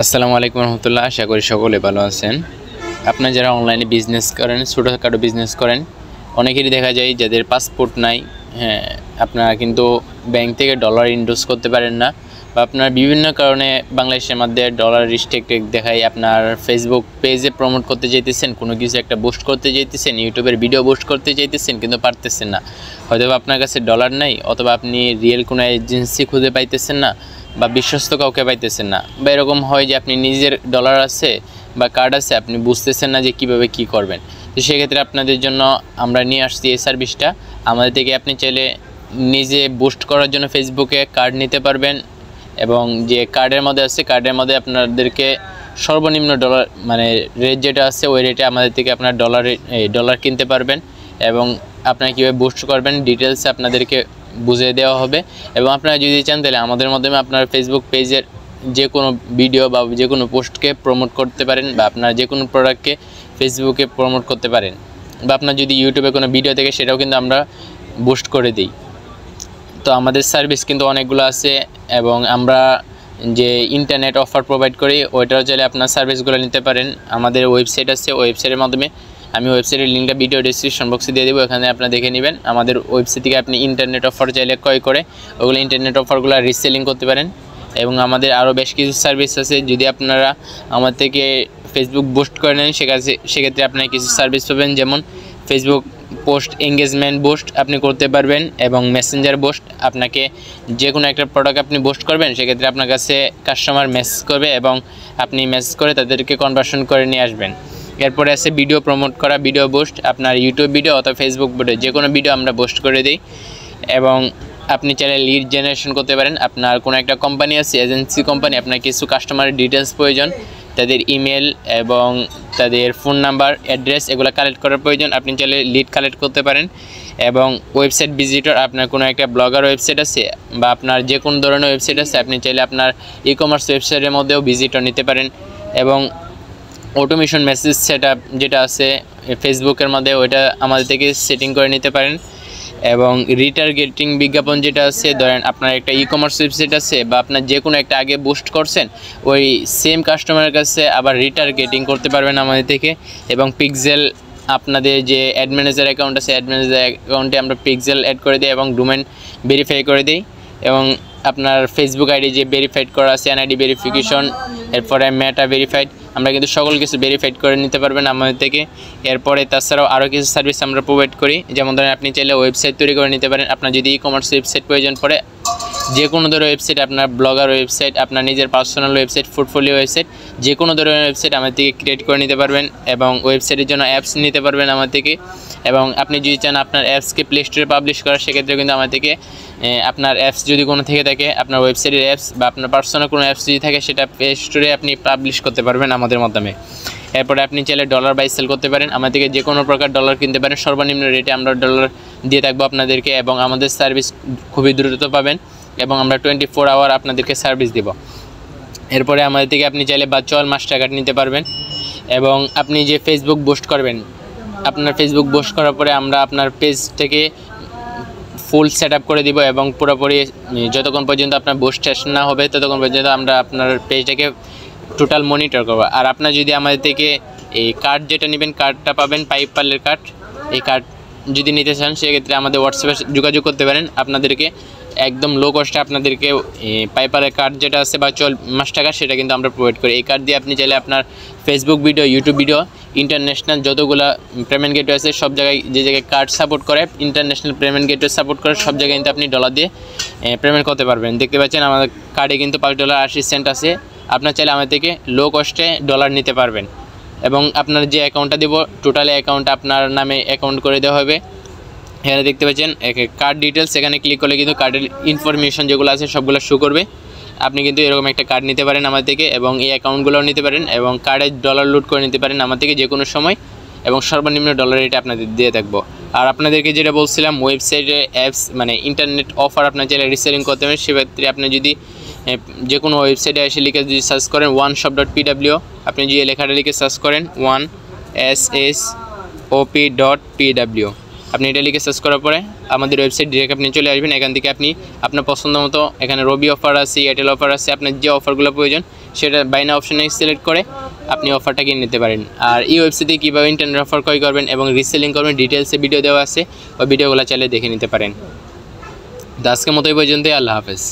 আসসালামু আলাইকুম রহমতুল্লাহ। আশা করি সকলে ভালো আছেন। আপনারা যারা অনলাইনে বিজনেস করেন, ছোটোখাটো বিজনেস করেন, অনেকেরই দেখা যায় যাদের পাসপোর্ট নাই, আপনারা কিন্তু ব্যাংক থেকে ডলার ইনভেস্ট করতে পারেন না, বা আপনার বিভিন্ন কারণে বাংলাদেশের মধ্যে ডলার রিস্ট্রিক্টেড দেখায়। আপনার ফেসবুক পেজে প্রমোট করতে চাইতেছেন, কোনো কিছু একটা বুস্ট করতে চাইতেছেন, ইউটিউবের ভিডিও বুস্ট করতে চাইতেছেন, কিন্তু পারতেছেন না। হয়তো আপনার কাছে ডলার নাই, অথবা আপনি রিয়েল কোনো এজেন্সি খুঁজে পাইতেছেন না, বা বিশ্বস্ত কাউকে পাইতেছেন না, বা এরকম হয় যে আপনি নিজের ডলার আছে বা কার্ড আছে, আপনি বুঝতেছেন না যে কিভাবে কি করবেন। তো সেক্ষেত্রে আপনাদের জন্য আমরা নিয়ে আসছি এই সার্ভিসটা। আমাদের থেকে আপনি চাইলে নিজে বুস্ট করার জন্য ফেসবুকে কার্ড নিতে পারবেন, এবং যে কার্ডের মধ্যে আছে, কার্ডের মধ্যে আপনাদেরকে সর্বনিম্ন ডলার রেট যেটা আছে, ওই রেটে আমাদের থেকে আপনার ডলার কিনতে পারবেন, এবং আপনারা কীভাবে বুস্ট করবেন ডিটেলসে আপনাদেরকে বুঝিয়ে দেওয়া হবে। এবং আপনারা যদি চান তাহলে আমাদের মাধ্যমে আপনার ফেসবুক পেজের যে কোনো ভিডিও বা যে কোনো পোস্টকে প্রমোট করতে পারেন, বা আপনার যে কোনো প্রোডাক্টকে ফেসবুকে প্রমোট করতে পারেন, বা আপনার যদি ইউটিউবে কোনো ভিডিও থাকে সেটাও কিন্তু আমরা বুস্ট করে দিই। তো আমাদের সার্ভিস কিন্তু অনেকগুলো আছে, এবং আমরা যে ইন্টারনেট অফার প্রোভাইড করি ওইটাও চাইলে আপনার সার্ভিসগুলো নিতে পারেন। আমাদের ওয়েবসাইট আছে, ওয়েবসাইটের মাধ্যমে আমি ওয়েবসাইটের লিঙ্কটা ভিডিও ডিসক্রিপশন বক্সে দিয়ে দেবো, এখানে আপনারা দেখে নেবেন। আমাদের ওয়েবসাইট থেকে আপনি ইন্টারনেট অফার চাইলে ক্রয় করে ওগুলো ইন্টারনেট অফারগুলো রিসেলিং করতে পারেন। এবং আমাদের আরও বেশ কিছু সার্ভিস আছে, যদি আপনারা আমার থেকে ফেসবুক বুস্ট করে নেন সেক্ষেত্রে আপনারা কিছু সার্ভিস পাবেন, যেমন ফেসবুক পোস্ট এঙ্গেজমেন্ট বুস্ট আপনি করতে পারবেন, এবং মেসেঞ্জার বুস্ট। আপনাকে যে কোনো একটা প্রোডাক্ট আপনি বুস্ট করবেন, সেক্ষেত্রে আপনার কাছে কাস্টমার মেসেজ করবে, এবং আপনি মেসেজ করে তাদেরকে কনভার্সন করে নিয়ে আসবেন। এরপরে আছে ভিডিও প্রমোট করা, ভিডিও বুস্ট। আপনার ইউটিউব ভিডিও অথবা ফেসবুক ভিডিও যে কোনো ভিডিও আমরা বুস্ট করে দিই। এবং আপনি চাইলে লিড জেনারেশন করতে পারেন। আপনার কোনো একটা কোম্পানি আছে, এজেন্সি কোম্পানি, আপনার কিছু কাস্টমারের ডিটেলস প্রয়োজন, তাদের ইমেল এবং তাদের ফোন নাম্বার, অ্যাড্রেস, এগুলো কালেক্ট করার প্রয়োজন। আপনি চাইলে লিড কালেক্ট করতে পারেন। এবং ওয়েবসাইট ভিজিটর, আপনার কোনো একটা ব্লগার ওয়েবসাইট আছে, বা আপনার যে কোনো ধরনের ওয়েবসাইট আছে, আপনি চাইলে আপনার ই কমার্স ওয়েবসাইটের মধ্যেও ভিজিটর নিতে পারেন। এবং অটোমেশন মেসেজ সেটআপ যেটা আছে ফেসবুকের মধ্যে, ওইটা আমাদের থেকে সেটিং করে নিতে পারেন। এবং রিটার্গেটিং বিজ্ঞাপন যেটা আছে, ধরেন আপনার একটা ই কমার্স ওয়েবসাইট আছে, বা আপনার যে কোনো একটা আগে বুস্ট করছেন, ওই সেম কাস্টমারের কাছে আবার রিটার্গেটিং করতে পারবেন আমাদের থেকে। এবং পিক্সেল, আপনাদের যে অ্যাড ম্যানেজার অ্যাকাউন্ট আছে, অ্যাড ম্যানেজার অ্যাকাউন্টে আমরা পিক্সেল অ্যাড করে দিই এবং ডোমেন ভেরিফাই করে দিই। এবং আপনার ফেসবুক আইডি যে ভেরিফাইড করা আছে, এনআইডি ভেরিফিকেশন, এরপরে মেটা ভেরিফাইড, আমরা কিন্তু সকল কিছু ভেরিফাইড করে নিতে পারবেন আমাদের থেকে। এরপরে তাছাড়াও আরও কিছু সার্ভিস আমরা প্রোভাইড করি, যেমন ধরেন আপনি চাইলে ওয়েবসাইট তৈরি করে নিতে পারেন। আপনার যদি ই কমার্স ওয়েবসাইট প্রয়োজন পড়ে, যে কোনো ধরনের ওয়েবসাইট, আপনার ব্লগার ওয়েবসাইট, আপনার নিজের পার্সোনাল ওয়েবসাইট, পোর্টফোলিও ওয়েবসাইট, যে কোনো ধরনের ওয়েবসাইট আমার থেকে ক্রিয়েট করে নিতে পারবেন। এবং ওয়েবসাইটের জন্য অ্যাপস নিতে পারবেন আমার থেকে। এবং আপনি যদি চান আপনার অ্যাপসকে প্লে স্টোরে পাবলিশ করার, সেক্ষেত্রে কিন্তু আমার থেকে আপনার অ্যাপস যদি কোনো থেকে থাকে, আপনার ওয়েবসাইটের অ্যাপস বা আপনার পার্সোনাল কোনো অ্যাপস যদি থাকে, সেটা প্লে স্টোরে আপনি পাবলিশ করতে পারবেন আমাদের মাধ্যমে। এরপরে আপনি চাইলে ডলার বাই সেল করতে পারেন, আমার থেকে যে কোনো প্রকার ডলার কিনতে পারেন। সর্বনিম্ন রেটে আমরা ডলার দিয়ে থাকবো আপনাদেরকে, এবং আমাদের সার্ভিস খুবই দ্রুত পাবেন, এবং আমরা 24 আওয়ার আপনাদেরকে সার্ভিস দেব। এরপরে আমাদের থেকে আপনি চাইলে ভার্চুয়াল মাস্টার কার্ড নিতে পারবেন। এবং আপনি যে ফেসবুক বুস্ট করবেন, আপনার ফেসবুক বুস্ট করার পরে আমরা আপনার পেজটাকে ফুল সেট আপ করে দিব, এবং পুরোপুরি যতক্ষণ পর্যন্ত আপনার বুস্ট শেষ না হবে ততক্ষণ পর্যন্ত আমরা আপনার পেজটাকে টোটাল মনিটর করবো। আর আপনার যদি আমাদের থেকে এই কার্ড যেটা নেবেন, কার্ডটা পাবেন পাইপালের কার্ড। এই কার্ড যদি নিতে চান, সেক্ষেত্রে আমাদের হোয়াটসঅ্যাপে যোগাযোগ করতে পারেন। আপনাদেরকে একদম লো কস্টে আপনাদেরকে পাইপালের কার্ড যেটা আছে বা মাস্টার কার্ড, সেটা কিন্তু আমরা প্রোভাইড করি। এই কার্ড দিয়ে আপনি চাইলে আপনার Facebook video, YouTube video, international যতগুলো পেমেন্ট গেটওয়ে আছে সব জায়গায়, যে জায়গায় কার্ড সাপোর্ট করে, ইন্টারন্যাশনাল পেমেন্ট গেটওয়ে সাপোর্ট করে, সব জায়গায় কিন্তু আপনি ডলার দিয়ে পেমেন্ট করতে পারবেন। দেখতে পাচ্ছেন আমাদের কার্ডে কিন্তু $5.80 আছে। আপনার চাইলে আমাদের থেকে লো কস্টে ডলার নিতে পারবেন। এবং আপনার যে অ্যাকাউন্টটা দেবো, টোটাল অ্যাকাউন্ট আপনার নামে অ্যাকাউন্ট করে দেওয়া হবে। এখানে দেখতে পাচ্ছেন কার্ড ডিটেলস, এখানে ক্লিক করলে কিন্তু কার্ডের ইনফরমেশন যেগুলো আছে সবগুলো শো করবে। আপনি কিন্তু এরকম একটা কার্ড নিতে পারেন আমার থেকে, এবং এই অ্যাকাউন্টগুলোও নিতে পারেন, এবং কার্ডে ডলার লোড করে নিতে পারেন আমার থেকে যে কোনো সময়, এবং সর্বনিম্ন ডলার রেটে আপনাদের দিয়ে থাকবো। আর আপনাদেরকে যেটা বলছিলাম, ওয়েবসাইটে অ্যাপস ইন্টারনেট অফার আপনার চাইলে রিসেলিং করতে পারেন। সেক্ষেত্রে আপনি যদি যে কোনো ওয়েবসাইটে এসে লিখে যদি সার্চ করেন oneshop.pw, আপনি যে লেখাটা লিখে সার্চ করেন oneshop.pw, আপনি এটা লিখে সার্চ করার পরে আমাদের ওয়েবসাইট ডিরেক্ট আপনি চলে আসবেন। এখান থেকে আপনি আপনার পছন্দ মতো, এখানে রবি অফার আছে, এয়ারটেল অফার আছে, আপনার যে অফারগুলো প্রয়োজন সেটা বাই নাও অপশনে সিলেক্ট করে আপনি অফারটা কিনে নিতে পারেন। আর এই ওয়েবসাইটে কীভাবে ইন্টারনেট অফার ক্রয় করবেন এবং রিসেলিং করবেন ডিটেলসে ভিডিও দেওয়া আছে, ওই ভিডিওগুলো চাইলে দেখে নিতে পারেন। তো আজকের মতো এই পর্যন্তই, আল্লাহ হাফেজ।